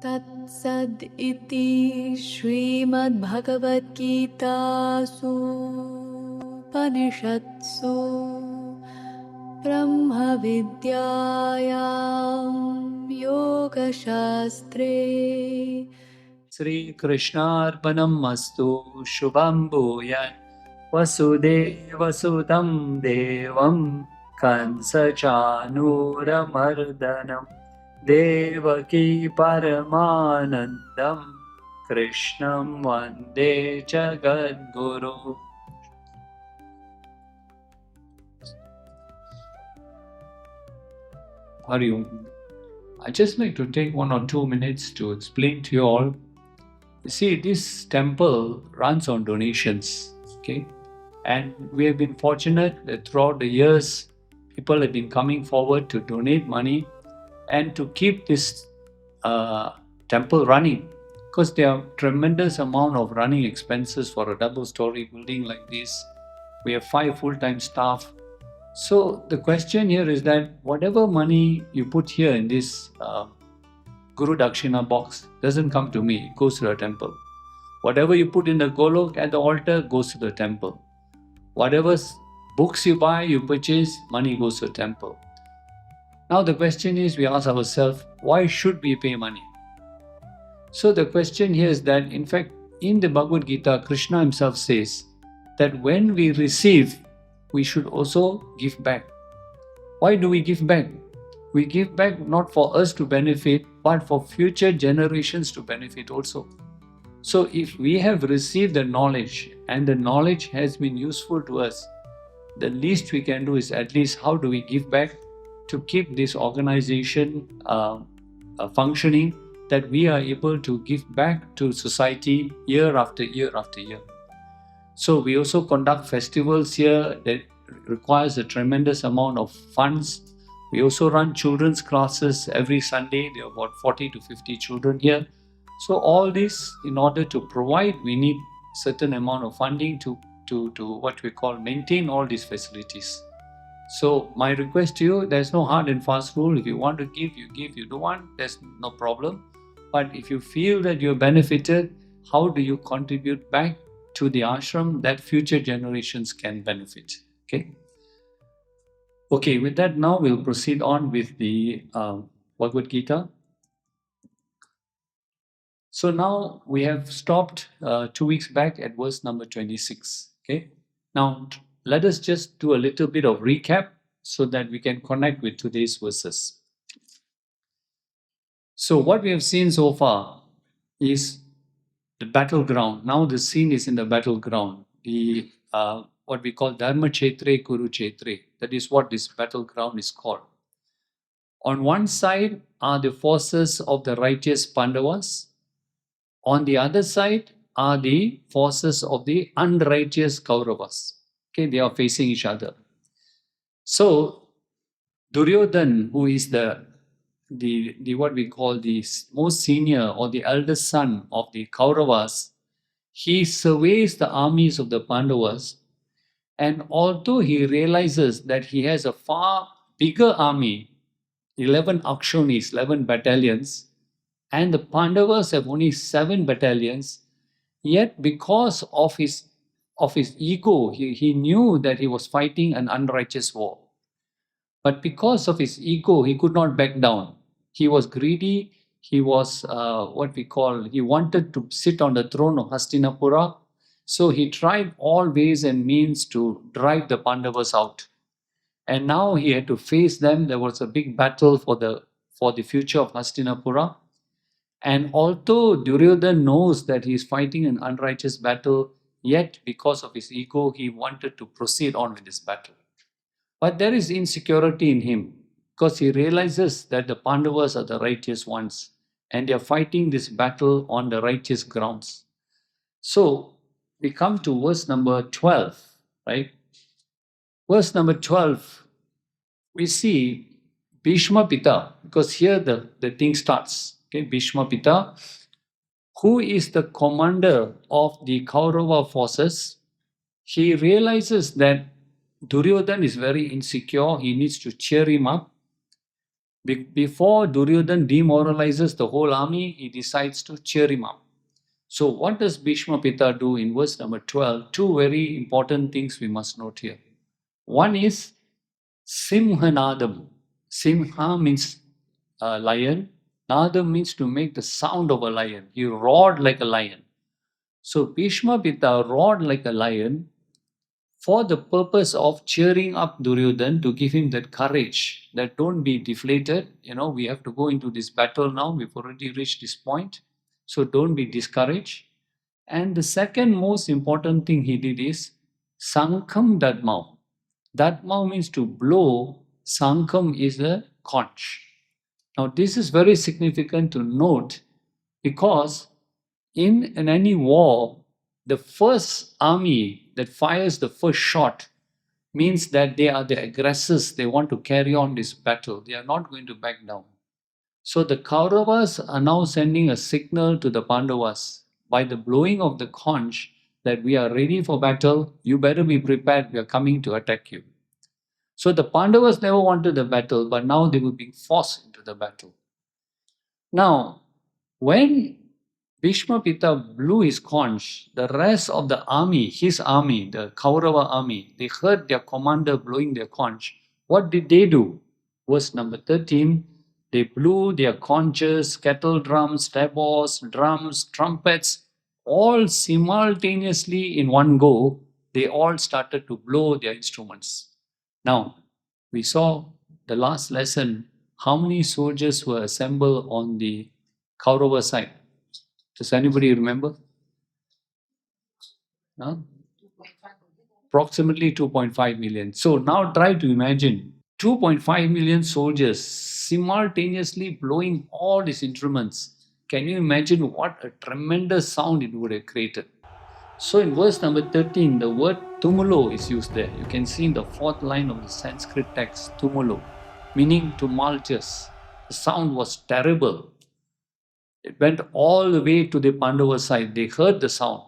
तत्सद् इति श्रीमद् गीतासु उपनिषत्सु ब्रह्मविद्यायां योगशास्त्रे Sri Krishnarpanam Mastu Shubham Bhuyan Vasudevasutam Devam Kansa Chanuramardanam Devaki Paramanandam Krishnam Vande Jagadguru. Hari Om. I'd just like to take 1 or 2 minutes to explain to you all. You see, this temple runs on donations, okay? And we have been fortunate that throughout the years, people have been coming forward to donate money and to keep this temple running, because there are tremendous amount of running expenses for a double-story building like this. We have 5 full-time staff. So the question here is that whatever money you put here in this Guru Dakshina box doesn't come to me, it goes to the temple. Whatever you put in the Golok at the altar goes to the temple. Whatever books you buy, you purchase, money goes to the temple. Now the question is, we ask ourselves, why should we pay money? So the question here is that, in fact, in the Bhagavad Gita, Krishna himself says that when we receive, we should also give back. Why do we give back? We give back not for us to benefit, but for future generations to benefit also. So if we have received the knowledge and the knowledge has been useful to us, the least we can do is at least how do we give back to keep this organization functioning, that we are able to give back to society year after year after year. So we also conduct festivals here that requires a tremendous amount of funds. We also run children's classes every Sunday. There are about 40 to 50 children here. So all this, in order to provide, we need certain amount of funding to what we call maintain all these facilities. So my request to you, there's no hard and fast rule. If you want to give, you give. You don't want, there's no problem. But if you feel that you're benefited, how do you contribute back to the ashram that future generations can benefit? Okay, with that now we'll proceed on with the Bhagavad Gita. So now we have stopped 2 weeks back at verse number 26. Okay, now let us just do a little bit of recap so that we can connect with today's verses. So what we have seen so far is the battleground. Now the scene is in the battleground. The what we call Dharma Kshetre, Kurukshetre. That is what this battleground is called. On one side are the forces of the righteous Pandavas. On the other side are the forces of the unrighteous Kauravas. Okay, they are facing each other. So Duryodhan, who is the what we call the most senior or the eldest son of the Kauravas, he surveys the armies of the Pandavas, and although he realizes that he has a far bigger army, 11 Akshonis, 11 battalions, and the Pandavas have only 7 battalions, yet because of his ego, he knew that he was fighting an unrighteous war. But because of his ego, he could not back down. He was greedy. He was he wanted to sit on the throne of Hastinapura. So he tried all ways and means to drive the Pandavas out. And now he had to face them. There was a big battle for the future of Hastinapura. And although Duryodhan knows that he is fighting an unrighteous battle, yet because of his ego, he wanted to proceed on with this battle. But there is insecurity in him, because he realizes that the Pandavas are the righteous ones and they are fighting this battle on the righteous grounds. So we come to verse number 12, right? Verse number 12, we see Bhishma Pita, because here the thing starts. Okay, Bhishma Pita, who is the commander of the Kaurava forces, he realizes that Duryodhan is very insecure. He needs to cheer him up. Before Duryodhan demoralizes the whole army, he decides to cheer him up. So what does Bhishma Pita do in verse number 12? Two very important things we must note here. One is Simhanadam. Simha means lion. Nadam means to make the sound of a lion. He roared like a lion. So Bhishma Pita roared like a lion for the purpose of cheering up Duryodhan, to give him that courage that don't be deflated. We have to go into this battle now. We've already reached this point. So don't be discouraged. And the second most important thing he did is Sankham Dadmau. Dadmau means to blow. Sankham is a conch. Now this is very significant to note, because in any war, the first army that fires the first shot means that they are the aggressors. They want to carry on this battle. They are not going to back down. So the Kauravas are now sending a signal to the Pandavas by the blowing of the conch that we are ready for battle. You better be prepared. We are coming to attack you. So the Pandavas never wanted the battle, but now they were being forced into the battle. Now, when Bhishma Pita blew his conch, the rest of the army, his army, the Kaurava army, they heard their commander blowing their conch. What did they do? Verse number 13, they blew their conches, kettle drums, tabors, drums, trumpets, all simultaneously in one go. They all started to blow their instruments. Now, we saw the last lesson, how many soldiers were assembled on the Kaurava side. Does anybody remember? No? Approximately 2.5 million. So now try to imagine 2.5 million soldiers simultaneously blowing all these instruments. Can you imagine what a tremendous sound it would have created? So in verse number 13, the word tumulo is used there. You can see in the fourth line of the Sanskrit text, tumulo, meaning tumultuous. The sound was terrible. It went all the way to the Pandava side. They heard the sound.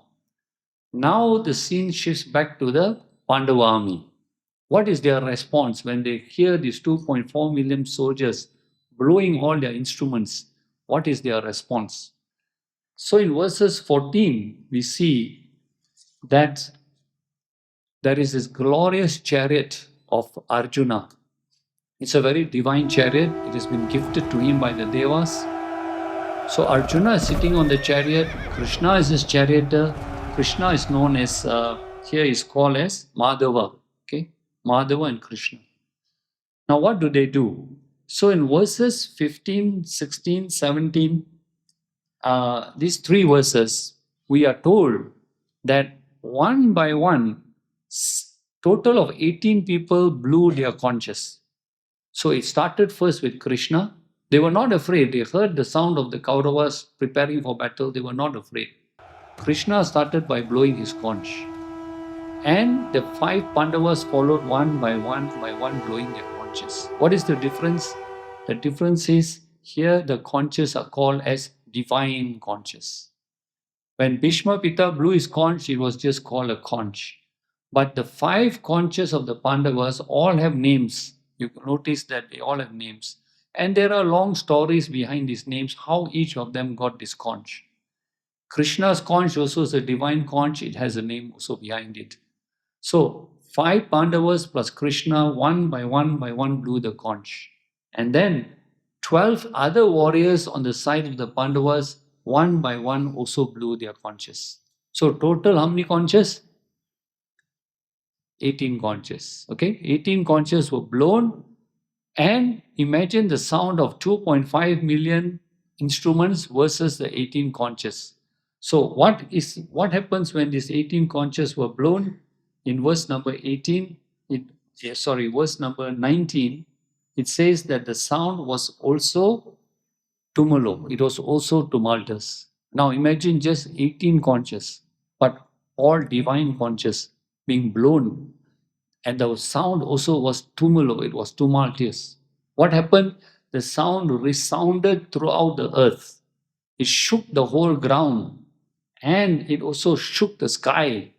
Now the scene shifts back to the Pandava army. What is their response when they hear these 2.4 million soldiers blowing all their instruments? What is their response? So in verses 14, we see that there is this glorious chariot of Arjuna. It's a very divine chariot. It has been gifted to him by the Devas. So Arjuna is sitting on the chariot. Krishna is his charioteer. Krishna is known as, here is called as Madhava. Okay, Madhava and Krishna. Now what do? So in verses 15, 16, 17, these three verses, we are told that one by one, total of 18 people blew their conches. So it started first with Krishna. They were not afraid. They heard the sound of the Kauravas preparing for battle. They were not afraid. Krishna started by blowing his conch. And the 5 Pandavas followed one by one blowing their conches. What is the difference? The difference is here the conches are called as divine conches. When Bhishma Pita blew his conch, it was just called a conch. But the 5 conches of the Pandavas all have names. You can notice that they all have names. And there are long stories behind these names, how each of them got this conch. Krishna's conch also is a divine conch. It has a name also behind it. So 5 Pandavas plus Krishna, one by one blew the conch. And then 12 other warriors on the side of the Pandavas, one by one also blew their conches. So total how many conches? 18 conches. Okay, 18 conches were blown. And imagine the sound of 2.5 million instruments versus the 18 conches. So what happens when these 18 conches were blown? In verse number 18, verse number 19, it says that the sound was also tumulo. It was also tumultuous. Now imagine just 18 conches, but all divine conches being blown. And the sound also was tumulo. It was tumultuous. What happened? The sound resounded throughout the earth. It shook the whole ground. And it also shook the sky.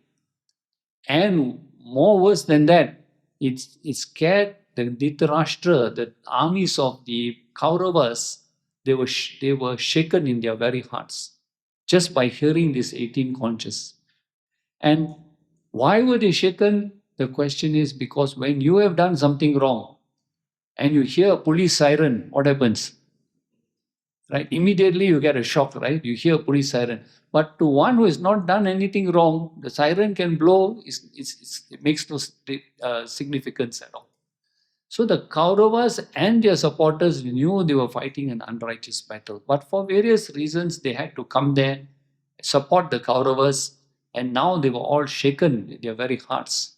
And more worse than that, it scared the Dhritarashtra, the armies of the Kauravas, they were shaken in their very hearts just by hearing these 18 conches. And why were they shaken? The question is because when you have done something wrong and you hear a police siren, what happens? Right? Immediately you get a shock, right? You hear a police siren. But to one who has not done anything wrong, the siren can blow, it makes no significance at all. So the Kauravas and their supporters knew they were fighting an unrighteous battle. But for various reasons, they had to come there, support the Kauravas, and now they were all shaken in their very hearts.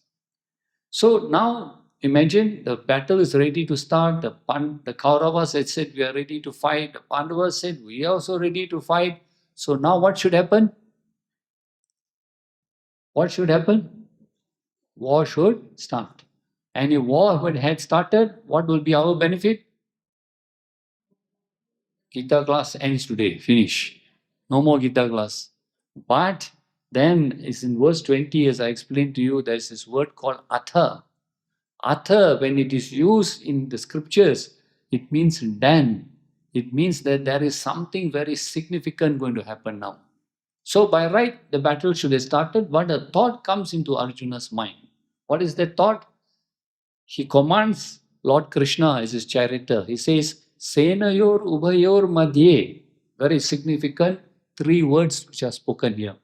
So now imagine the battle is ready to start. The Kauravas had said, we are ready to fight. The Pandavas said, we are also ready to fight. So now what should happen? What should happen? War should start. And if war had started, what will be our benefit? Gita class ends today, finish. No more Gita class. But then, it's in verse 20, as I explained to you, there's this word called atha. Atha, when it is used in the scriptures, it means then. It means that there is something very significant going to happen now. So by right, the battle should have started, but a thought comes into Arjuna's mind. What is that thought? He commands Lord Krishna as his charioteer. He says, Senayor Ubhayor Madhye. Very significant 3 words which are spoken here.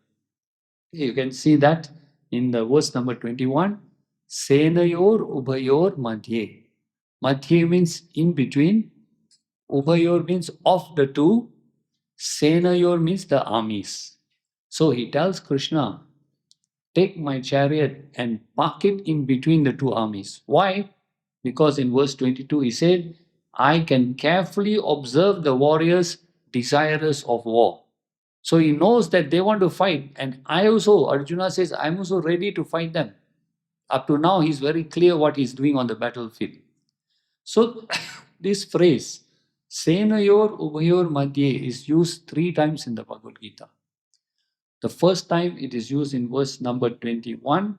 You can see that in the verse number 21. Senayor Ubhayor Madhye. Madhye means in between. Ubhayor means of the two. Senayor means the armies. So he tells Krishna, take my chariot and park it in between the 2 armies. Why? Because in verse 22 he said, I can carefully observe the warriors desirous of war. So he knows that they want to fight, and I also, Arjuna says, I'm also ready to fight them. Up to now, he's very clear what he's doing on the battlefield. So this phrase, Senayor Ubhayor Madhye, is used 3 times in the Bhagavad Gita. The first time it is used in verse number 21,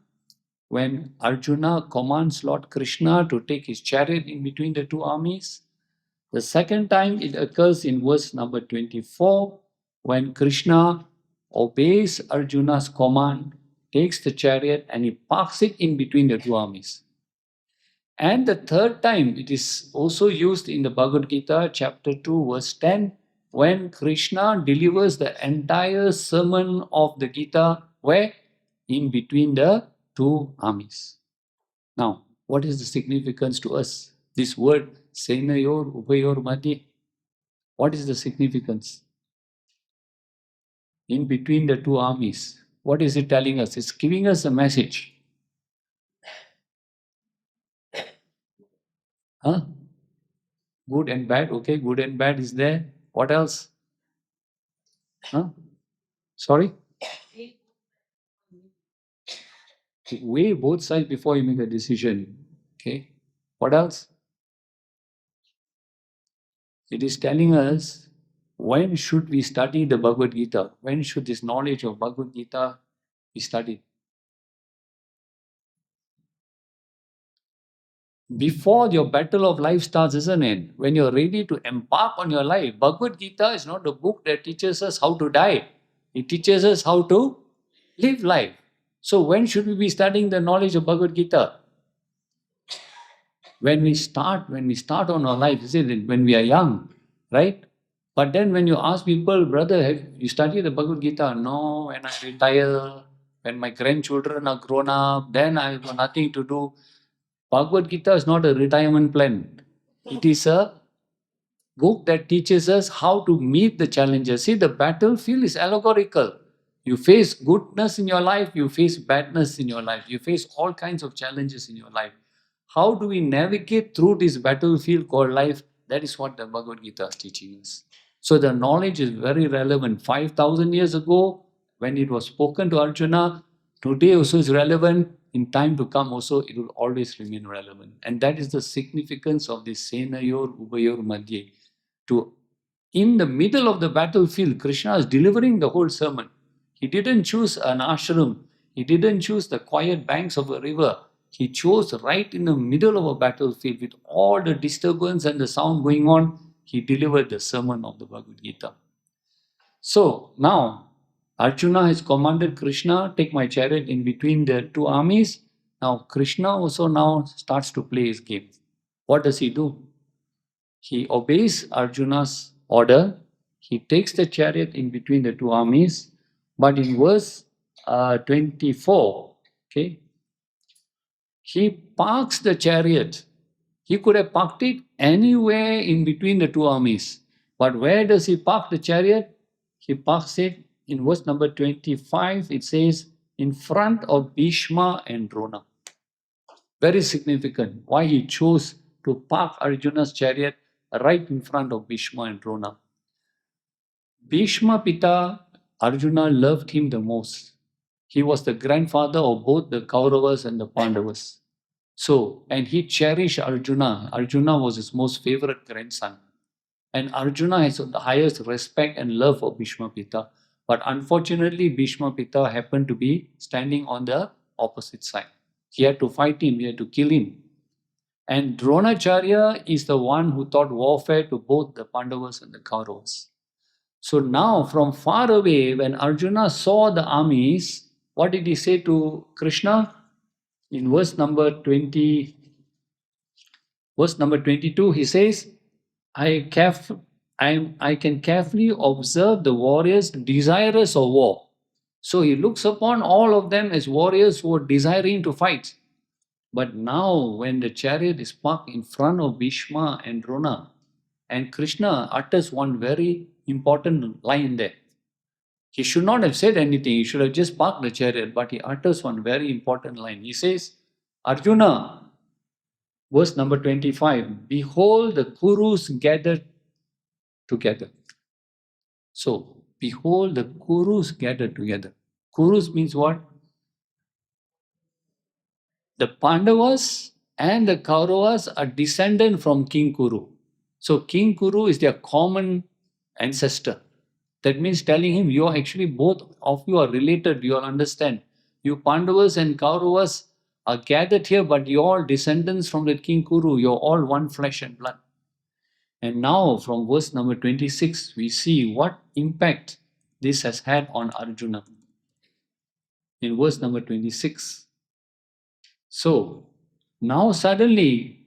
when Arjuna commands Lord Krishna to take his chariot in between the 2 armies. The second time it occurs in verse number 24, when Krishna obeys Arjuna's command, takes the chariot and he parks it in between the 2 armies. And the third time it is also used in the Bhagavad Gita, chapter 2, verse 10, when Krishna delivers the entire sermon of the Gita, where? In between the 2 armies. Now, what is the significance to us? This word, Senayor Ubhayor Madhye. What is the significance? In between the 2 armies. What is it telling us? It's giving us a message. Huh? Good and bad. Okay, good and bad is there. What else? Huh? Sorry? Weigh both sides before you make a decision. Okay. What else? It is telling us when should we study the Bhagavad Gita? When should this knowledge of Bhagavad Gita be studied? Before your battle of life starts, isn't it? When you're ready to embark on your life, Bhagavad Gita is not a book that teaches us how to die. It teaches us how to live life. So when should we be studying the knowledge of Bhagavad Gita? When we start on our life, is it? When we are young, right? But then when you ask people, brother, have you studied the Bhagavad Gita? No, when I retire, when my grandchildren are grown up, then I have nothing to do. Bhagavad Gita is not a retirement plan. It is a book that teaches us how to meet the challenges. See, the battlefield is allegorical. You face goodness in your life, you face badness in your life, you face all kinds of challenges in your life. How do we navigate through this battlefield called life? That is what the Bhagavad Gita is teaching us. So the knowledge is very relevant. 5,000 years ago, when it was spoken to Arjuna, today also is relevant. In time to come also, it will always remain relevant. And that is the significance of this Senayor Ubhayor Madhye. In the middle of the battlefield, Krishna is delivering the whole sermon. He didn't choose an ashram. He didn't choose the quiet banks of a river. he chose right in the middle of a battlefield with all the disturbance and the sound going on. He delivered the sermon of the Bhagavad Gita. So now Arjuna has commanded Krishna, take my chariot in between the two armies. Now Krishna also now starts to play his game. What does he do? He obeys Arjuna's order. He takes the chariot in between the two armies. But in verse 24, okay, he parks the chariot. He could have parked it anywhere in between the two armies. But where does he park the chariot? He parks it in verse number 25. It says, in front of Bhishma and Drona. Very significant. Why he chose to park Arjuna's chariot right in front of Bhishma and Drona. Bhishma Pita, Arjuna loved him the most. He was the grandfather of both the Kauravas and the Pandavas. So, and he cherished Arjuna. Arjuna was his most favorite grandson. And Arjuna has the highest respect and love for Bhishma Pita. But unfortunately, Bhishma Pita happened to be standing on the opposite side. He had to fight him, he had to kill him. And Dronacharya is the one who taught warfare to both the Pandavas and the Kauravas. So now, from far away, when Arjuna saw the armies, what did he say to Krishna? In verse number 22, he says, I can carefully observe the warriors desirous of war. So he looks upon all of them as warriors who are desiring to fight. But now, when the chariot is parked in front of Bhishma and Drona, and Krishna utters one very important line there. He should not have said anything, he should have just parked the chariot, but he utters one very important line. He says, Arjuna, verse number 25, behold the Kurus gathered together. So, behold the Kurus gathered together. Kurus means what? The Pandavas and the Kauravas are descended from King Kuru. So, King Kuru is their common ancestor. That means telling him, you are actually both of you are related, you all understand. You Pandavas and Kauravas are gathered here, but you are all descendants from the King Kuru. You are all one flesh and blood. And now from verse number 26, we see what impact this has had on Arjuna. In verse number 26. So, now suddenly,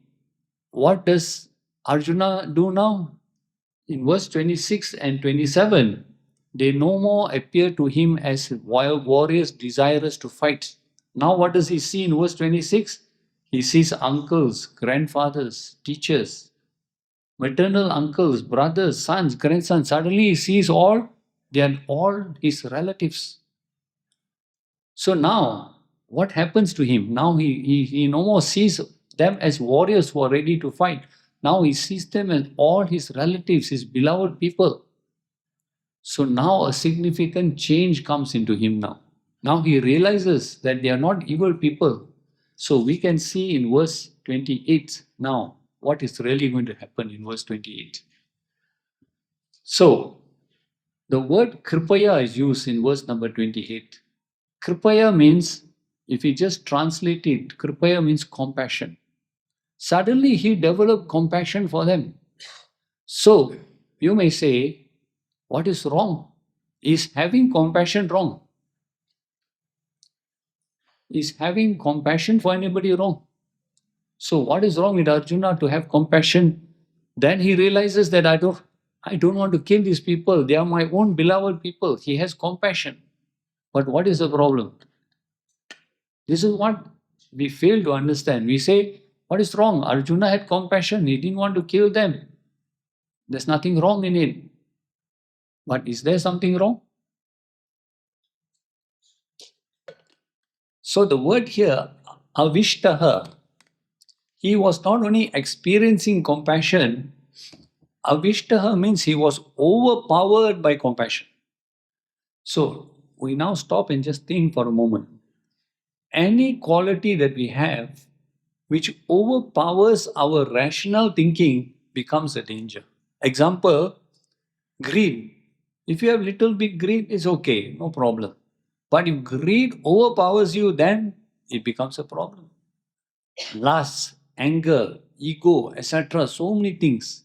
what does Arjuna do now? In verse 26 and 27, they no more appear to him as wild warriors desirous to fight. Now what does he see in verse 26? He sees uncles, grandfathers, teachers, maternal uncles, brothers, sons, grandsons. Suddenly he sees they are all his relatives. So now, what happens to him? Now he no more sees them as warriors who are ready to fight. Now he sees them as all his relatives, his beloved people. So now a significant change comes into him now. Now he realizes that they are not evil people. So we can see in verse 28 now what is really going to happen in verse 28. So the word kṛpayā is used in verse number 28. Kṛpayā means, if you just translate it, kṛpayā means compassion. Suddenly he developed compassion for them. So you may say, what is wrong? Is having compassion wrong? Is having compassion for anybody wrong? So what is wrong with Arjuna to have compassion? Then he realizes that I don't want to kill these people. They are my own beloved people. He has compassion. But what is the problem? This is what we fail to understand. We say, what is wrong? Arjuna had compassion. He didn't want to kill them. There's nothing wrong in it. But is there something wrong? So the word here, avishṭaḥ, he was not only experiencing compassion, avishṭaḥ means he was overpowered by compassion. So we now stop and just think for a moment. Any quality that we have which overpowers our rational thinking becomes a danger. Example, greed. If you have little bit greed, it's okay, no problem. But if greed overpowers you, then it becomes a problem. lust, anger, ego, etc. So many things.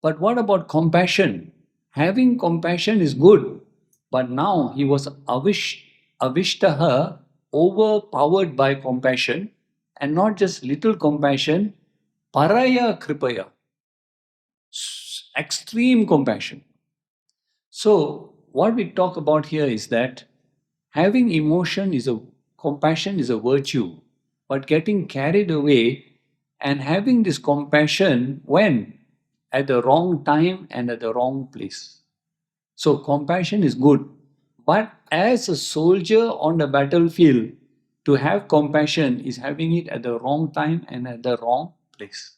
But what about compassion? Having compassion is good, but now he was avishtaha, overpowered by compassion, and not just little compassion, kṛpayā, extreme compassion. So, what we talk about here is that having compassion is a virtue, but getting carried away and having this compassion when? At the wrong time and at the wrong place. So, compassion is good, but as a soldier on the battlefield, to have compassion is having it at the wrong time and at the wrong place.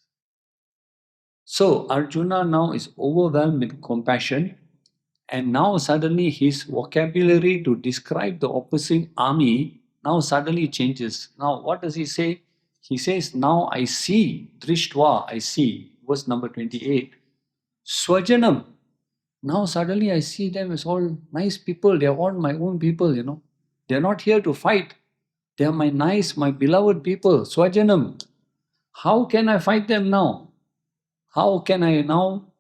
So, Arjuna now is overwhelmed with compassion, and now suddenly his vocabulary to describe the opposing army now suddenly changes. Now, what does he say? He says, now I see, drishtva, I see, verse number 28, swajanam. Now suddenly I see them as all nice people. They are all my own people, They are not here to fight. They are my nice, my beloved people, swajanam. How can I fight them now? How can I now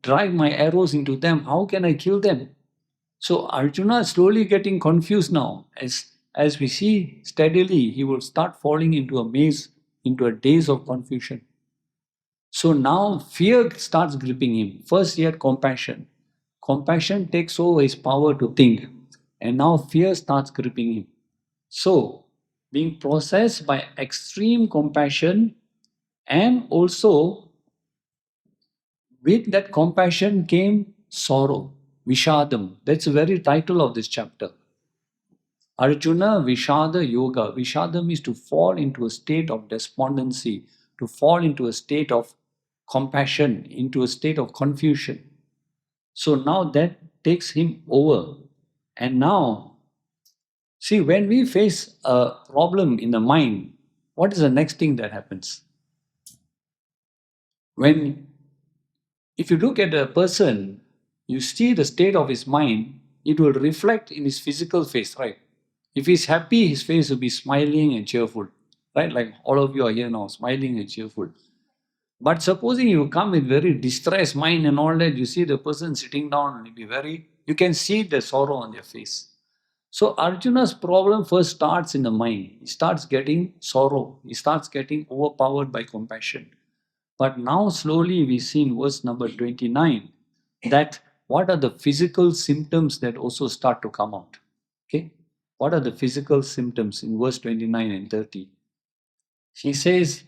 drive my arrows into them? How can I kill them? So Arjuna is slowly getting confused now. As we see steadily, he will start falling into a maze, into a daze of confusion. So now fear starts gripping him. First he had compassion. Compassion takes over his power to think. And now fear starts gripping him. So, being processed by extreme compassion, and also with that compassion came sorrow, Vishadam. That's the very title of this chapter. Arjuna Vishada Yoga. Vishada means to fall into a state of despondency, to fall into a state of compassion, into a state of confusion. So now that takes him over. And now, see, when we face a problem in the mind, what is the next thing that happens? If you look at a person, you see the state of his mind, it will reflect in his physical face, right? If he's happy, his face will be smiling and cheerful, right? Like all of you are here now, smiling and cheerful. But supposing you come with very distressed mind and all that, you see the person sitting down and you can see the sorrow on their face. So Arjuna's problem first starts in the mind. He starts getting sorrow. He starts getting overpowered by compassion. But now slowly we see in verse number 29 that what are the physical symptoms that also start to come out. Okay? What are the physical symptoms in verse 29 and 30? He says,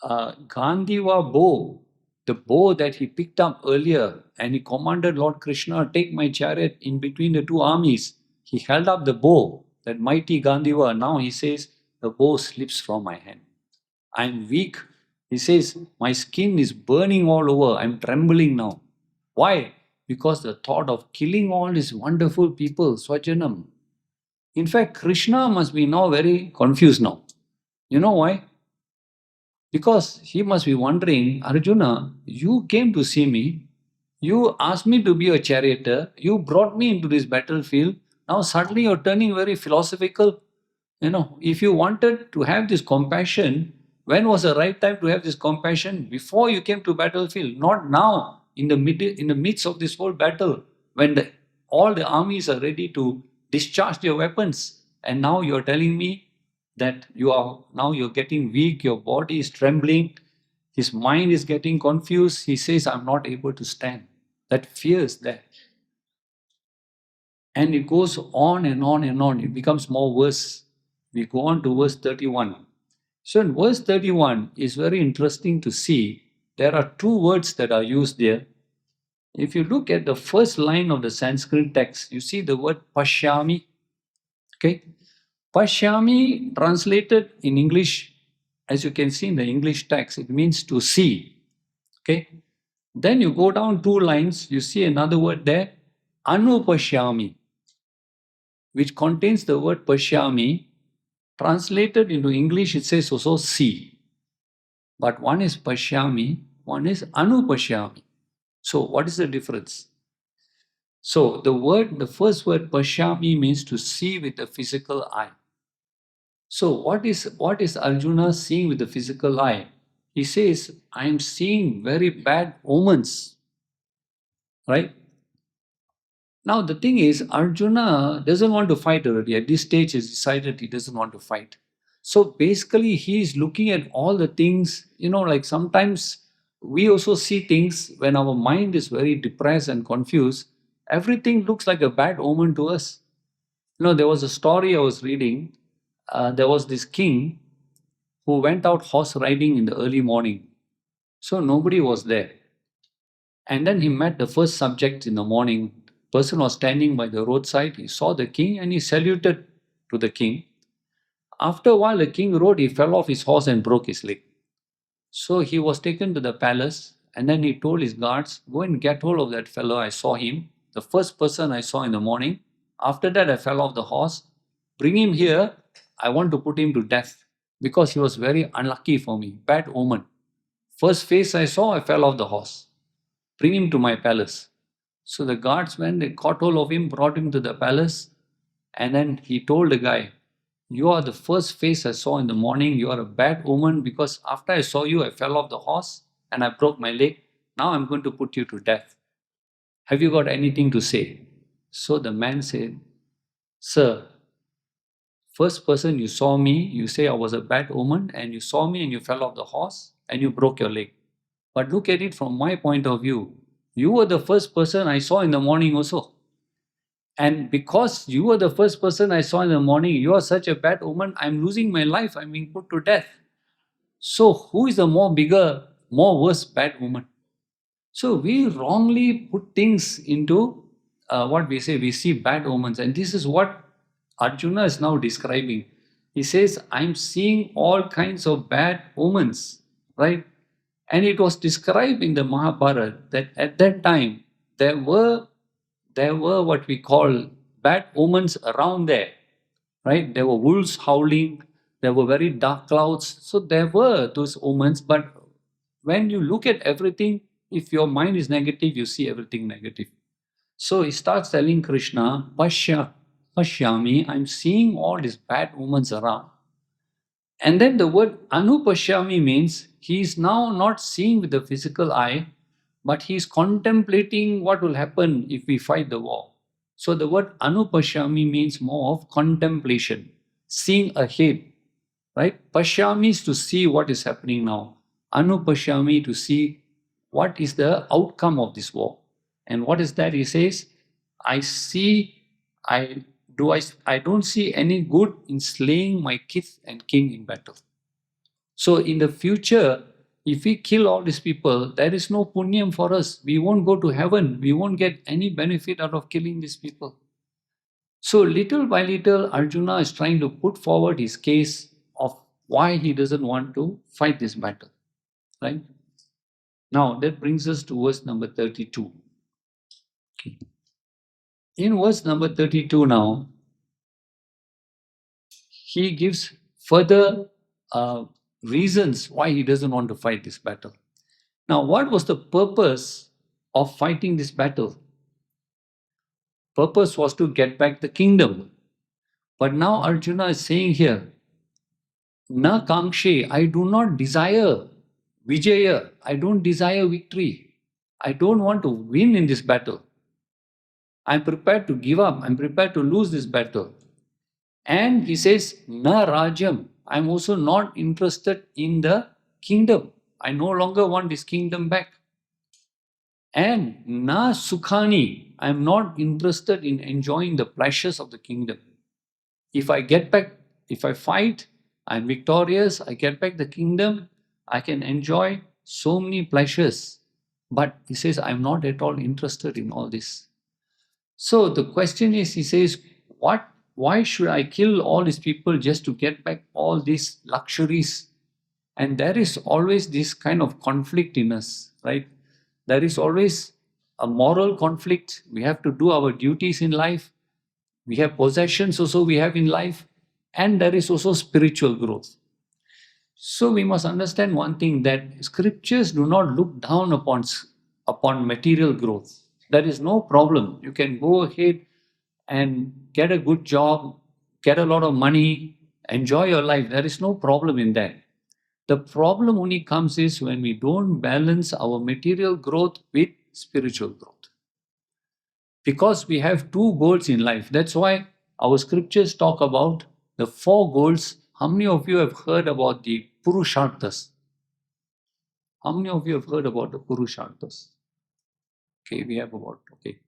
Gandhiva bow, the bow that he picked up earlier, and he commanded Lord Krishna, take my chariot in between the two armies. He held up the bow, that mighty Gandhiva. Now he says, the bow slips from my hand. I'm weak. He says, my skin is burning all over. I'm trembling now. Why? Because the thought of killing all these wonderful people, Swajanam. In fact, Krishna must be now very confused now. You know why? Because he must be wondering, Arjuna, you came to see me, you asked me to be a charioteer, you brought me into this battlefield, now suddenly you're turning very philosophical. If you wanted to have this compassion, when was the right time to have this compassion? Before you came to battlefield, not now, in the midst of this whole battle, when all the armies are ready to discharge their weapons, and now you're telling me that you're getting weak, your body is trembling, his mind is getting confused. He says, I'm not able to stand. That fear is there. And it goes on and on and on. It becomes more worse. We go on to verse 31. So in verse 31 is very interesting to see. There are two words that are used there. If you look at the first line of the Sanskrit text, you see the word pashyami. Okay? Pashyami, translated in English, as you can see in the English text, it means to see. Okay? Then you go down two lines, you see another word there, anupashyami, which contains the word pashyami. Translated into English, it says also see. But one is pashyami, one is anupashyami. So what is the difference? So the first word pashyami means to see with the physical eye. So what is Arjuna seeing with the physical eye? He says, I am seeing very bad omens, right? Now the thing is, Arjuna doesn't want to fight already. At this stage, he's decided he doesn't want to fight. So basically, he's looking at all the things, like sometimes we also see things when our mind is very depressed and confused. Everything looks like a bad omen to us. There was a story I was reading. There was this king who went out horse riding in the early morning. So nobody was there. And then he met the first subject in the morning. Person was standing by the roadside. He saw the king and he saluted to the king. After a while, the king rode, he fell off his horse and broke his leg. So he was taken to the palace and then he told his guards, go and get hold of that fellow. I saw him, the first person I saw in the morning. After that, I fell off the horse. Bring him here. I want to put him to death because he was very unlucky for me. Bad omen. First face I saw, I fell off the horse. Bring him to my palace. So the guards went, they caught hold of him, brought him to the palace, and then he told the guy, you are the first face I saw in the morning. You are a bad omen because after I saw you, I fell off the horse and I broke my leg. Now I'm going to put you to death. Have you got anything to say? So the man said, sir, first person you saw me, you say I was a bad omen, and you saw me and you fell off the horse and you broke your leg. But look at it from my point of view. You were the first person I saw in the morning also. And because you were the first person I saw in the morning, you are such a bad omen, I'm losing my life, I'm being put to death. So who is the more worse bad omen? So we wrongly put things into what we say, we see bad omens. And this is what Arjuna is now describing. He says, I'm seeing all kinds of bad omens, right? And it was described in the Mahabharata that at that time there were what we call bad omens around there, right? There were wolves howling, there were very dark clouds. So there were those omens, but when you look at everything, if your mind is negative, you see everything negative. So he starts telling Krishna, Pashyami, I'm seeing all these bad omens around. And then the word anupashyami means he is now not seeing with the physical eye, but he is contemplating what will happen if we fight the war. So the word anupashyami means more of contemplation, seeing ahead, right? Pashyami is to see what is happening now. Anupashyami to see what is the outcome of this war. And what is that? He says, I don't see any good in slaying my kith and kin in battle. So in the future, if we kill all these people, there is no punyam for us. We won't go to heaven. We won't get any benefit out of killing these people. So little by little, Arjuna is trying to put forward his case of why he doesn't want to fight this battle. Right? Now that brings us to verse number 32. Okay. In verse number 32 now, he gives further reasons why he doesn't want to fight this battle. Now, what was the purpose of fighting this battle? Purpose was to get back the kingdom. But now Arjuna is saying here, Na kangshe, I do not desire vijaya, I don't desire victory. I don't want to win in this battle. I'm prepared to give up, I'm prepared to lose this battle. And he says, Na rajam, I'm also not interested in the kingdom. I no longer want this kingdom back. And na sukhani, I'm not interested in enjoying the pleasures of the kingdom. If I get back, if I fight, I'm victorious, I get back the kingdom, I can enjoy so many pleasures. But he says, I'm not at all interested in all this. So the question is, he says, why should I kill all these people just to get back all these luxuries? And there is always this kind of conflict in us, right? There is always a moral conflict. We have to do our duties in life. We have possessions also we have in life. And there is also spiritual growth. So we must understand one thing, that scriptures do not look down upon material growth. There is no problem. You can go ahead and get a good job, get a lot of money, Enjoy your life. There is no problem in that. The problem only comes is when we don't balance our material growth with spiritual growth. Because we have two goals in life. That's why our scriptures talk about the four goals. How many of you have heard about the Purusharthas? How many of you have heard about the Purusharthas? Okay, we have about, okay.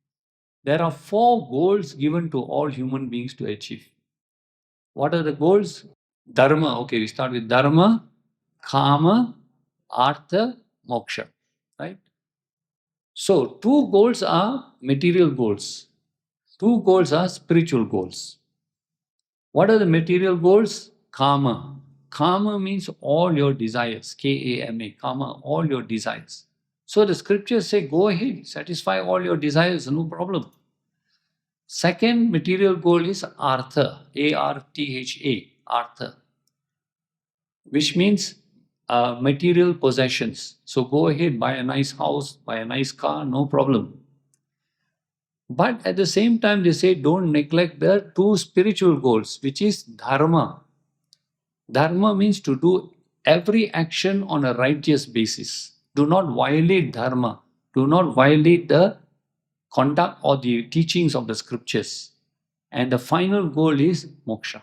There are four goals given to all human beings to achieve. What are the goals? Dharma. Okay, we start with Dharma, Kama, Artha, Moksha. Right? So, two goals are material goals. Two goals are spiritual goals. What are the material goals? Kama. Kama means all your desires. K-A-M-A. Kama, all your desires. So the scriptures say, go ahead, satisfy all your desires, no problem. Second material goal is Artha. A-R-T-H-A. Artha. Which means material possessions. So go ahead, buy a nice house, buy a nice car, no problem. But at the same time, they say don't neglect the two spiritual goals, which is dharma. Dharma means to do every action on a righteous basis. Do not violate dharma. Do not violate the conduct or the teachings of the scriptures. And the final goal is moksha.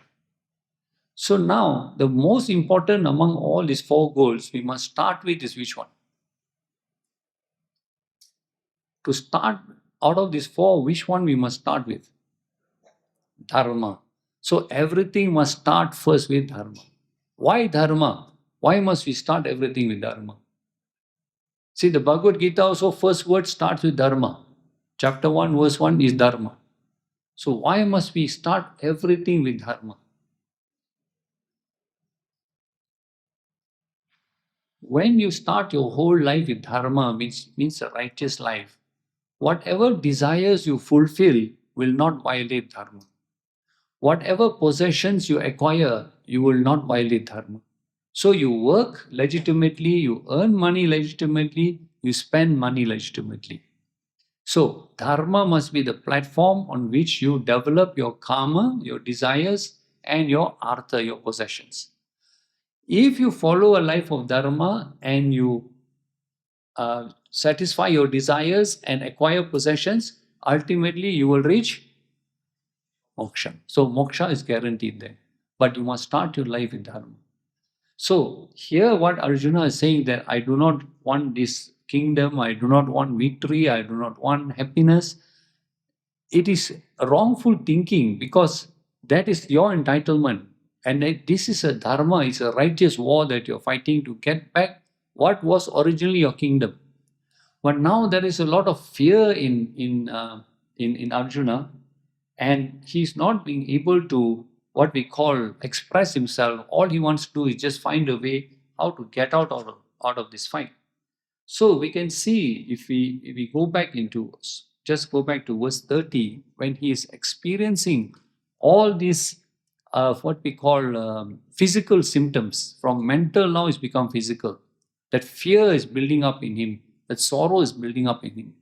So now, the most important among all these four goals we must start with is which one? To start out of these four, which one we must start with? Dharma. So everything must start first with dharma. Why dharma? Why must we start everything with dharma? See, the Bhagavad Gita also first word starts with dharma. Chapter 1, verse 1 is dharma. So why must we start everything with dharma? When you start your whole life with dharma, means a righteous life, whatever desires you fulfill will not violate dharma. Whatever possessions you acquire, you will not violate dharma. So you work legitimately, you earn money legitimately, you spend money legitimately. So dharma must be the platform on which you develop your karma, your desires, and your artha, your possessions. If you follow a life of dharma and you satisfy your desires and acquire possessions, ultimately you will reach moksha. So moksha is guaranteed there. But you must start your life with dharma. So here what Arjuna is saying that I do not want this kingdom, I do not want victory, I do not want happiness. It is wrongful thinking because that is your entitlement. And this is a dharma, it's a righteous war that you're fighting to get back what was originally your kingdom. But now there is a lot of fear in Arjuna, and he's not being able to what we call express himself. All he wants to do is just find a way how to get out of this fight. So we can see if we go back into just go back to verse 30 when he is experiencing all these what we call physical symptoms. From mental now it's become physical. That fear is building up in him. That sorrow is building up in him.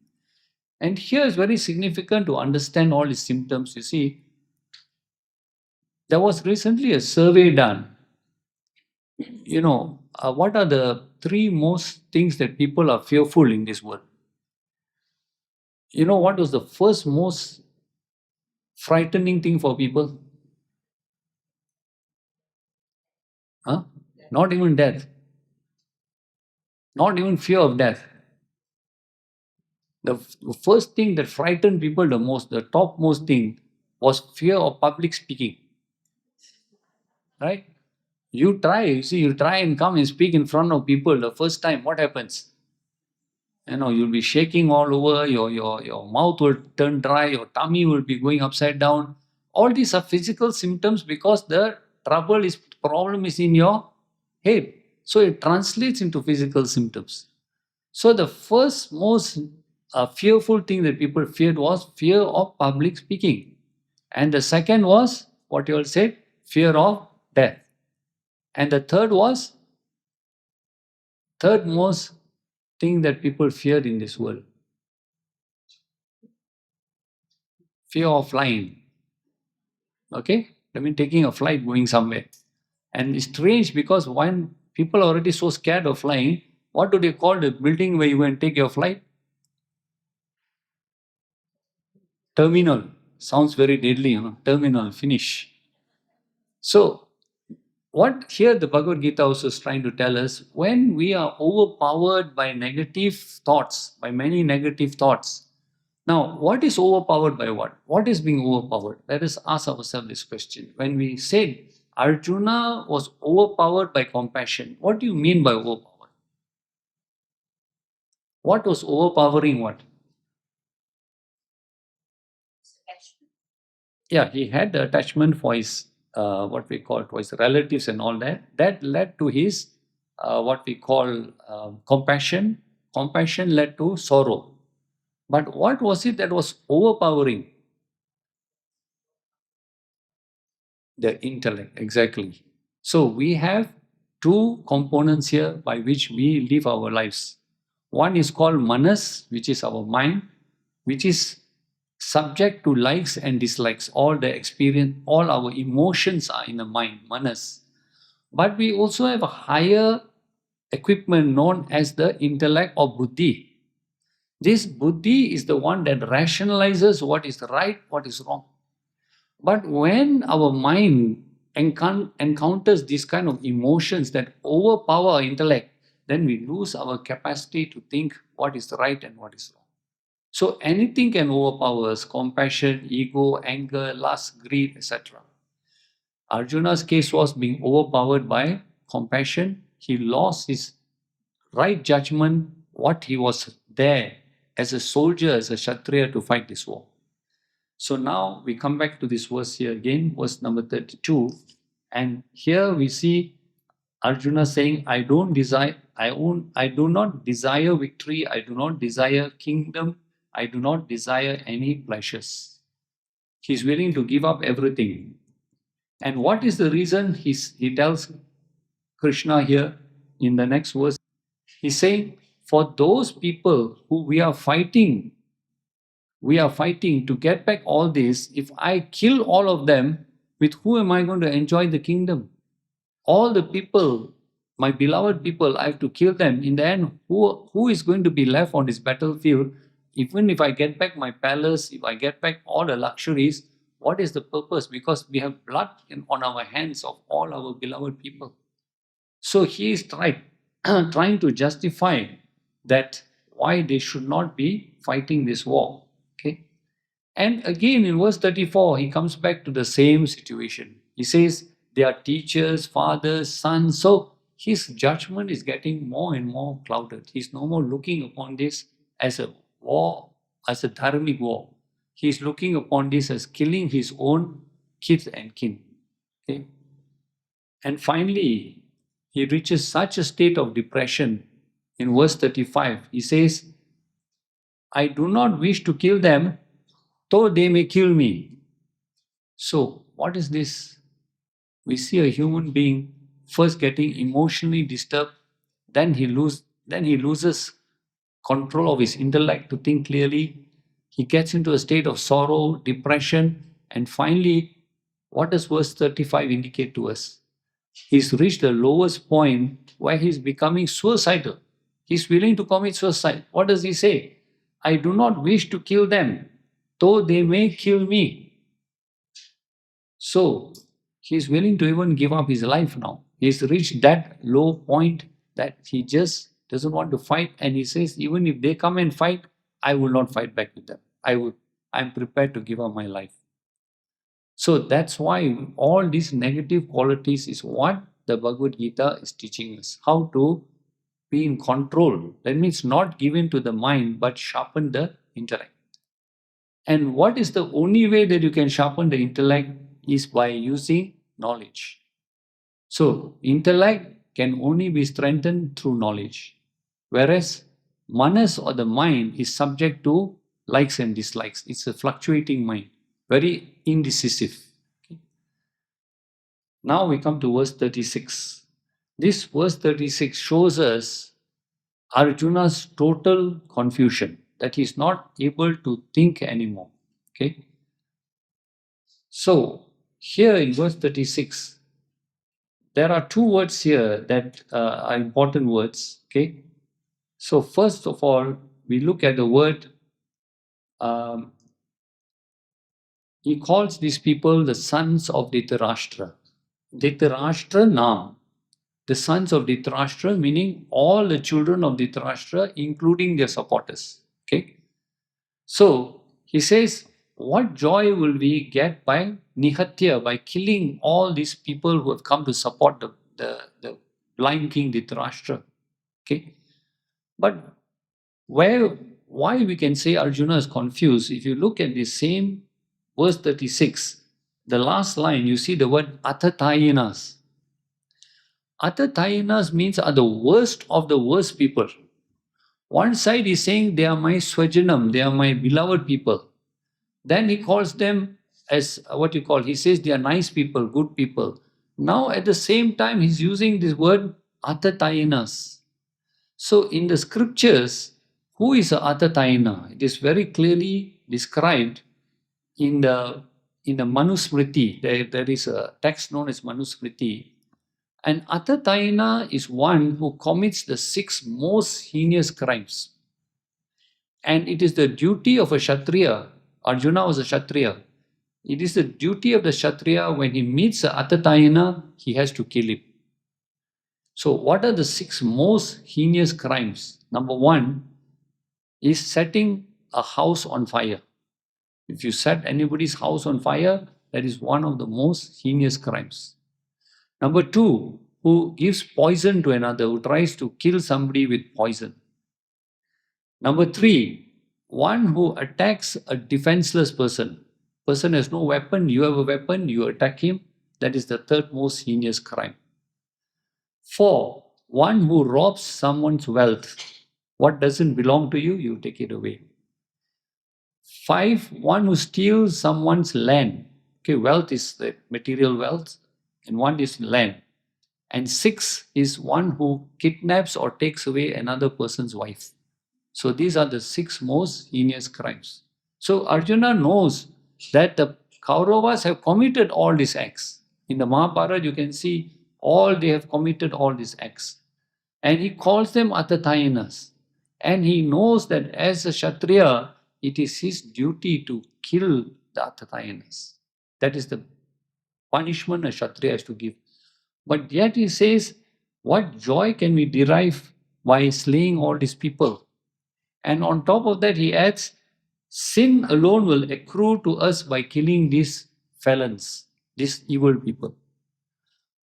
And here is very significant to understand all these symptoms. You see, there was recently a survey done. What are the three most things that people are fearful in this world? You know what was the first most frightening thing for people? Huh? Not even death. Not even fear of death. The first thing that frightened people the most, the topmost thing, was fear of public speaking. Right? You try and come and speak in front of people the first time, what happens? You'll be shaking all over, your mouth will turn dry, your tummy will be going upside down. All these are physical symptoms because the problem is in your head. So it translates into physical symptoms. So the first most fearful thing that people feared was fear of public speaking. And the second was, what you all said, fear of death. And the third most thing that people feared in this world, fear of flying. Okay? I mean, taking a flight going somewhere. And it's strange because when people are already so scared of flying, what do they call the building where you go and take your flight? Terminal. Sounds very deadly, terminal, finish. So, what here the Bhagavad Gita also is trying to tell us, when we are overpowered by negative thoughts, by many negative thoughts. Now, what is overpowered by what? What is being overpowered? Let us ask ourselves this question. When we said Arjuna was overpowered by compassion, what do you mean by overpowered? What was overpowering what? Yeah, he had the attachment for his, what we call, for his relatives and all that. That led to his, what we call, compassion. Compassion led to sorrow. But what was it that was overpowering? The intellect, exactly. So we have two components here by which we live our lives. One is called manas, which is our mind, which is subject to likes and dislikes. All the experience, all our emotions are in the mind, manas. But we also have a higher equipment known as the intellect or buddhi. This buddhi is the one that rationalizes what is right, what is wrong. But when our mind encounters these kind of emotions that overpower our intellect, then we lose our capacity to think what is right and what is wrong. So anything can overpower us: compassion, ego, anger, lust, greed, etc. Arjuna's case was being overpowered by compassion. He lost his right judgment, what he was there as a soldier, as a Kshatriya to fight this war. So now we come back to this verse here again, verse number 32. And here we see Arjuna saying, I do not desire victory, I do not desire kingdom, I do not desire any pleasures. He's willing to give up everything. And what is the reason? He tells Krishna here in the next verse. He's saying, for those people who we are fighting to get back all this. If I kill all of them, with who am I going to enjoy the kingdom? All the people, my beloved people, I have to kill them. In the end, who is going to be left on this battlefield? Even if I get back my palace, if I get back all the luxuries, what is the purpose? Because we have blood on our hands of all our beloved people. So he is trying to justify that why they should not be fighting this war. Okay. And again in verse 34, he comes back to the same situation. He says they are teachers, fathers, sons. So his judgment is getting more and more clouded. He's no more looking upon this as a war, as a dharmic war. He's looking upon this as killing his own kith and kin. Okay? And finally, he reaches such a state of depression. In verse 35, he says, I do not wish to kill them, though they may kill me. So, what is this? We see a human being first getting emotionally disturbed, then he loses control of his intellect to think clearly. He gets into a state of sorrow, depression, and finally, what does verse 35 indicate to us? He's reached the lowest point where he's becoming suicidal. He's willing to commit suicide. What does he say? I do not wish to kill them, though they may kill me. So, he's willing to even give up his life now. He's reached that low point that he just doesn't want to fight. And he says, even if they come and fight, I will not fight back with them. I'm prepared to give up my life. So that's why all these negative qualities is what the Bhagavad Gita is teaching us. How to be in control. That means not given to the mind, but sharpen the intellect. And what is the only way that you can sharpen the intellect is by using knowledge. So intellect can only be strengthened through knowledge. Whereas manas or the mind is subject to likes and dislikes. It's a fluctuating mind. Very indecisive. Okay. Now we come to verse 36. This verse 36 shows us Arjuna's total confusion, that he's not able to think anymore. Okay. So here in verse 36, there are two words here that are important words. Okay. So first of all, we look at the word. He calls these people the sons of Dhritarashtra. Dhritarashtra Nam. The sons of Dhritarashtra, meaning all the children of Dhritarashtra, including their supporters. Okay. So he says, what joy will we get by Nihatya, by killing all these people who have come to support the blind king Dhritarashtra? Okay. But why we can say Arjuna is confused? If you look at the same verse 36, the last line, you see the word Atatayinas. Atatayinas means are the worst of the worst people. One side is saying they are my swajanam, they are my beloved people. Then he calls them as what you call, he says they are nice people, good people. Now at the same time he's using this word Atatayinas. So in the scriptures, who is a Atatayana? It is very clearly described in the Manusmriti. There is a text known as Manusmriti. And Atatayana is one who commits the 6 most heinous crimes. And it is the duty of a Kshatriya. Arjuna was a Kshatriya. It is the duty of the Kshatriya when he meets a Atatayana, he has to kill him. So what are the 6 most heinous crimes? Number 1 is setting a house on fire. If you set anybody's house on fire, that is one of the most heinous crimes. Number 2, who gives poison to another, who tries to kill somebody with poison. Number 3, one who attacks a defenseless person. Person has no weapon, you have a weapon, you attack him. That is the 3rd most heinous crime. 4, one who robs someone's wealth. What doesn't belong to you, you take it away. 5, one who steals someone's land. Okay, wealth is the material wealth, and one is land. And 6 is one who kidnaps or takes away another person's wife. So these are the 6 most heinous crimes. So Arjuna knows that the Kauravas have committed all these acts. In the Mahabharata, you can see they have committed all these acts. And he calls them Atatayanas. And he knows that as a Kshatriya, it is his duty to kill the Atatayanas. That is the punishment a Kshatriya has to give. But yet he says, what joy can we derive by slaying all these people? And on top of that, he adds, sin alone will accrue to us by killing these felons, these evil people.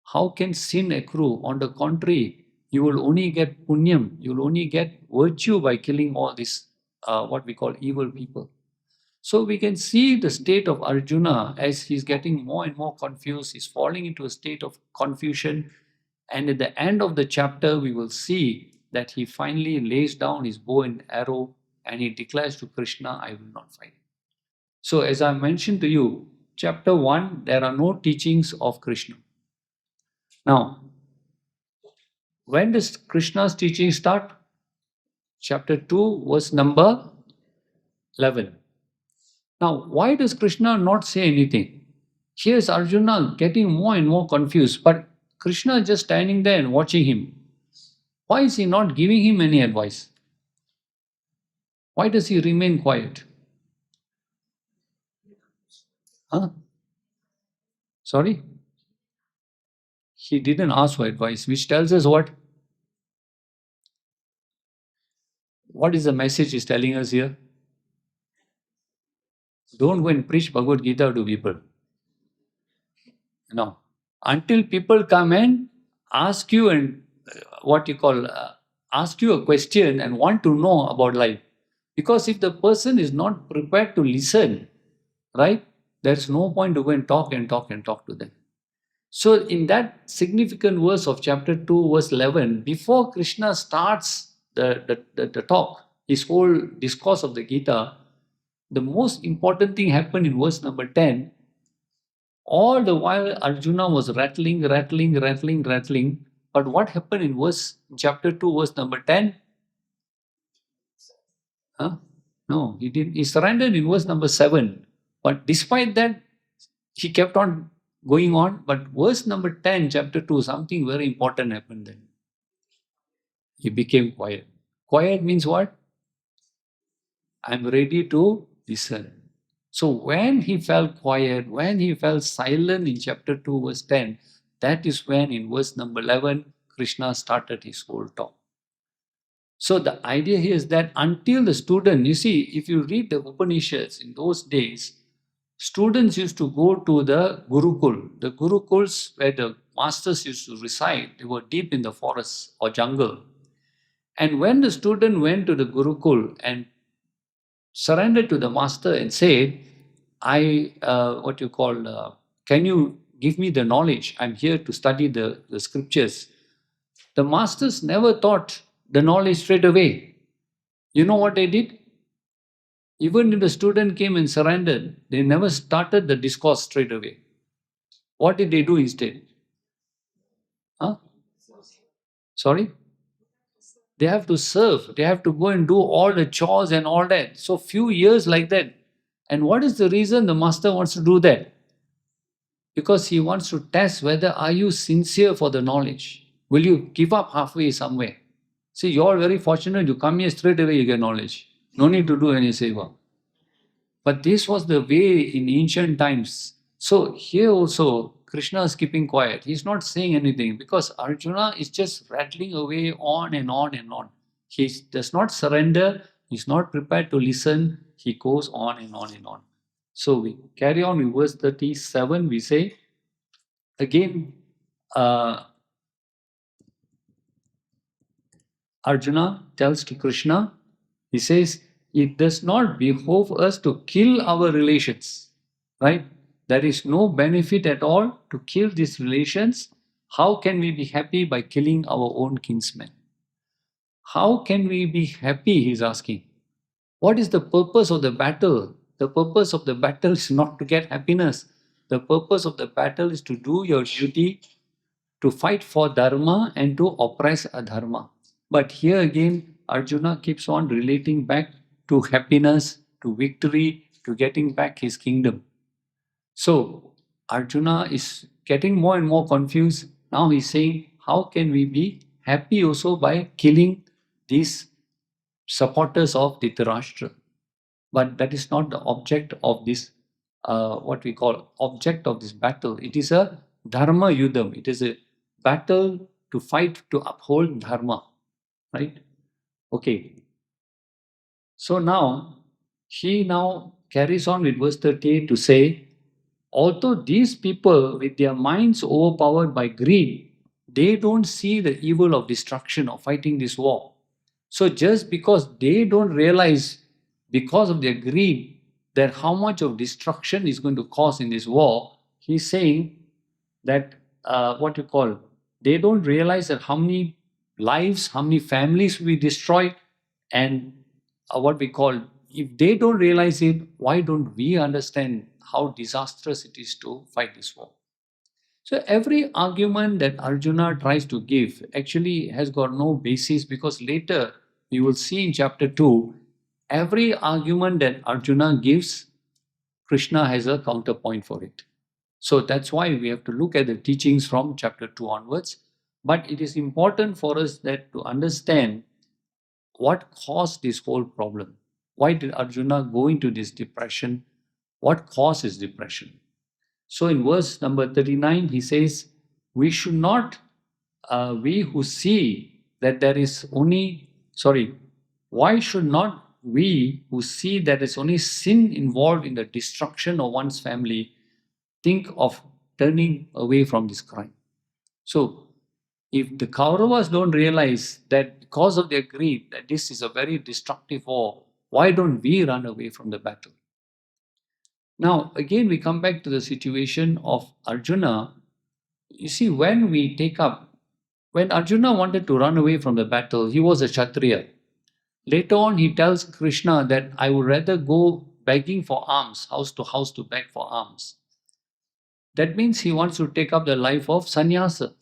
How can sin accrue? On the contrary, you will only get punyam, you will only get virtue by killing all these, what we call evil people. So we can see the state of Arjuna as he's getting more and more confused. He's falling into a state of confusion. And at the end of the chapter, we will see that he finally lays down his bow and arrow and he declares to Krishna, I will not fight. So as I mentioned to you, chapter 1, there are no teachings of Krishna. Now, when does Krishna's teaching start? Chapter 2, verse number 11. Now, why does Krishna not say anything? Here's Arjuna getting more and more confused, but Krishna is just standing there and watching him. Why is he not giving him any advice? Why does he remain quiet? Huh? Sorry? He didn't ask for advice, which tells us what? What is the message he's telling us here? Don't go and preach Bhagavad Gita to people. No. Until people come and ask you and ask you a question and want to know about life. Because if the person is not prepared to listen, right, there's no point to go and talk to them. So in that significant verse of chapter 2, verse 11, before Krishna starts the talk, his whole discourse of the Gita, the most important thing happened in verse number 10. All the while Arjuna was rattling. But what happened in chapter 2, verse number 10? Huh? No, he didn't. He surrendered in verse number 7. But despite that, he kept on going on. But verse number 10, chapter 2, something very important happened then. He became quiet. Quiet means what? I'm ready to listen. So when he felt quiet, when he felt silent in chapter 2, verse 10, that is when in verse number 11, Krishna started his whole talk. So the idea here is that until the student, you see, if you read the Upanishads in those days, students used to go to the Gurukul. The Gurukuls where the masters used to reside, they were deep in the forest or jungle. And when the student went to the Gurukul and surrendered to the master and said, can you give me the knowledge? I'm here to study the scriptures. The masters never taught the knowledge straight away. You know what they did? Even if the student came and surrendered, they never started the discourse straight away. What did they do instead? Huh? Sorry? They have to serve. They have to go and do all the chores and all that. So few years like that. And what is the reason the master wants to do that? Because he wants to test whether are you sincere for the knowledge. Will you give up halfway somewhere? See, you're very fortunate. You come here straight away, you get knowledge. No need to do any seva. But this was the way in ancient times. So here also, Krishna is keeping quiet. He's not saying anything because Arjuna is just rattling away on and on and on. He does not surrender. He's not prepared to listen. He goes on and on and on. So we carry on with verse 37. We say, again, Arjuna tells to Krishna, he says, it does not behove us to kill our relations, right? There is no benefit at all to kill these relations. How can we be happy by killing our own kinsmen? How can we be happy, he's asking. What is the purpose of the battle? The purpose of the battle is not to get happiness. The purpose of the battle is to do your duty, to fight for dharma and to oppress adharma. But here again, Arjuna keeps on relating back to happiness, to victory, to getting back his kingdom. So Arjuna is getting more and more confused. Now he's saying, how can we be happy also by killing these supporters of Dhritarashtra? But that is not the object of this, what we call object of this battle. It is a Dharma Yuddha. It is a battle to fight to uphold dharma, right? Okay. So now, he now carries on with verse 38 to say, although these people with their minds overpowered by greed, they don't see the evil of destruction of fighting this war. So just because they don't realize, because of their greed, that how much of destruction is going to cause in this war, he's saying that they don't realize that how many lives, how many families will be destroyed, and if they don't realize it, why don't we understand how disastrous it is to fight this war? So every argument that Arjuna tries to give actually has got no basis, because later you will see in chapter 2, every argument that Arjuna gives, Krishna has a counterpoint for it. So that's why we have to look at the teachings from chapter 2 onwards. But it is important for us that to understand what caused this whole problem. Why did Arjuna go into this depression? What caused his depression? So in verse number 39, he says, we should not, we who see that there is only, why should not we who see that there's only sin involved in the destruction of one's family think of turning away from this crime? So if the Kauravas don't realize that because of their greed, that this is a very destructive war, why don't we run away from the battle? Now, again, we come back to the situation of Arjuna. You see, when Arjuna wanted to run away from the battle, he was a Kshatriya. Later on, he tells Krishna that I would rather go begging for alms, house to beg for alms. That means he wants to take up the life of sannyasa.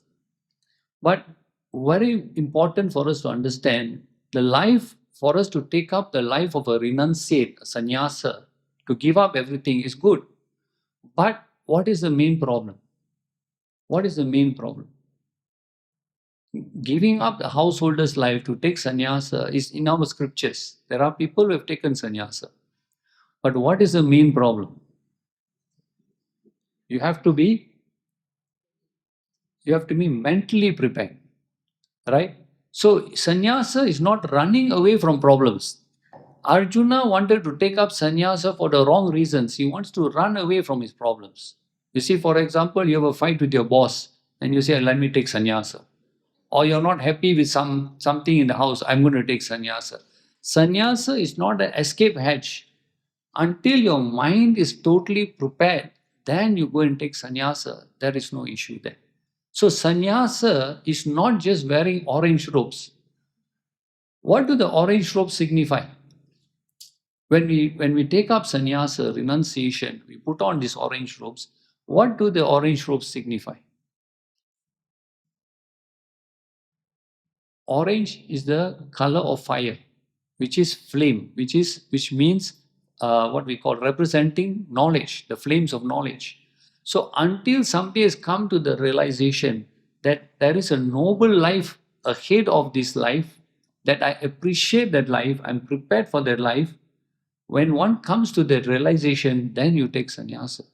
But very important for us to understand, for us to take up the life of a renunciate, a sannyasa, to give up everything is good. But what is the main problem? What is the main problem? Giving up the householder's life to take sannyasa is in our scriptures. There are people who have taken sannyasa. But what is the main problem? You have to be mentally prepared, right? So sannyasa is not running away from problems. Arjuna wanted to take up sannyasa for the wrong reasons. He wants to run away from his problems. You see, for example, you have a fight with your boss and you say, let me take sannyasa. Or you're not happy with something in the house, I'm going to take sannyasa. Sannyasa is not an escape hatch. Until your mind is totally prepared, then you go and take sannyasa. There is no issue there. So sannyasa is not just wearing orange robes. What do the orange robes signify? When we take up sannyasa, renunciation, we put on these orange robes. What do the orange robes signify? Orange is the color of fire, which is flame, which means what we call representing knowledge, the flames of knowledge. So until somebody has come to the realization that there is a noble life ahead of this life, that I appreciate that life, I'm prepared for that life, when one comes to that realization, then you take sannyasa.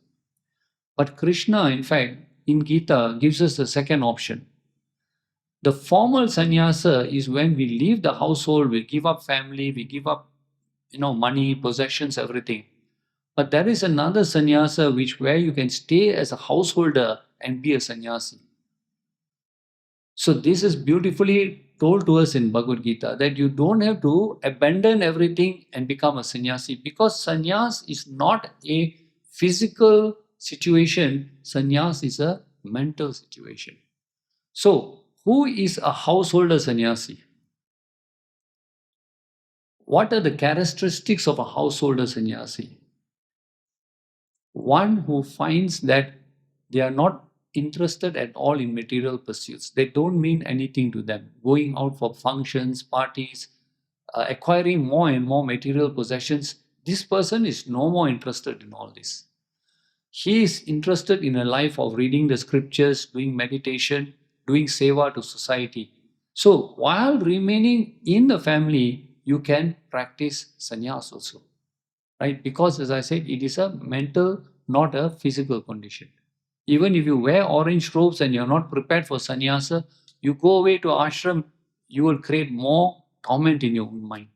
But Krishna, in fact, in Gita, gives us the second option. The formal sannyasa is when we leave the household, we give up family, we give up, money, possessions, everything. But there is another sannyasa where you can stay as a householder and be a sannyasi. So this is beautifully told to us in Bhagavad Gita that you don't have to abandon everything and become a sannyasi, because sannyas is not a physical situation, sannyas is a mental situation. So who is a householder sannyasi? What are the characteristics of a householder sannyasi? One who finds that they are not interested at all in material pursuits. They don't mean anything to them. Going out for functions, parties, acquiring more and more material possessions, this person is no more interested in all this. He is interested in a life of reading the scriptures, doing meditation, doing seva to society. So while remaining in the family, you can practice sannyas also, right? Because as I said, it is a mental, not a physical condition. Even if you wear orange robes and you're not prepared for sannyasa, you go away to ashram, you will create more torment in your own mind.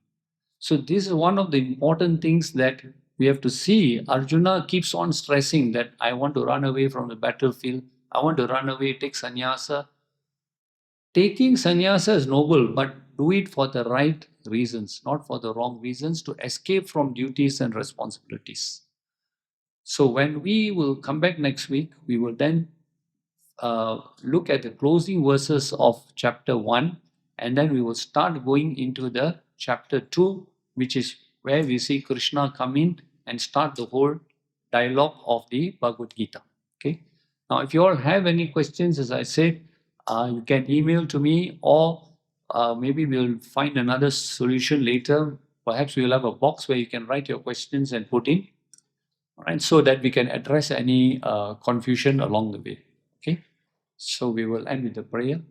So this is one of the important things that we have to see. Arjuna keeps on stressing that I want to run away from the battlefield, I want to run away, take sannyasa. Taking sannyasa is noble, but do it for the right reasons, not for the wrong reasons, to escape from duties and responsibilities. So when we will come back next week, we will then look at the closing verses of chapter 1, and then we will start going into the chapter 2, which is where we see Krishna come in and start the whole dialogue of the Bhagavad Gita. Okay. Now, if you all have any questions, as I said, you can email to me, or maybe we'll find another solution later. Perhaps we'll have a box where you can write your questions and put in, right, so that we can address any confusion along the way. Okay. So we will end with the prayer.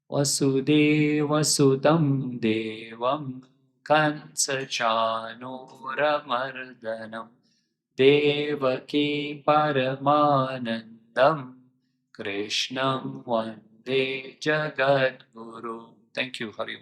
Vasudeva Sudam Devam Kansa Chanuramardanam Devaki Paramanandam Krishnam Vande Jagat Guru. Thank you, Hari Om.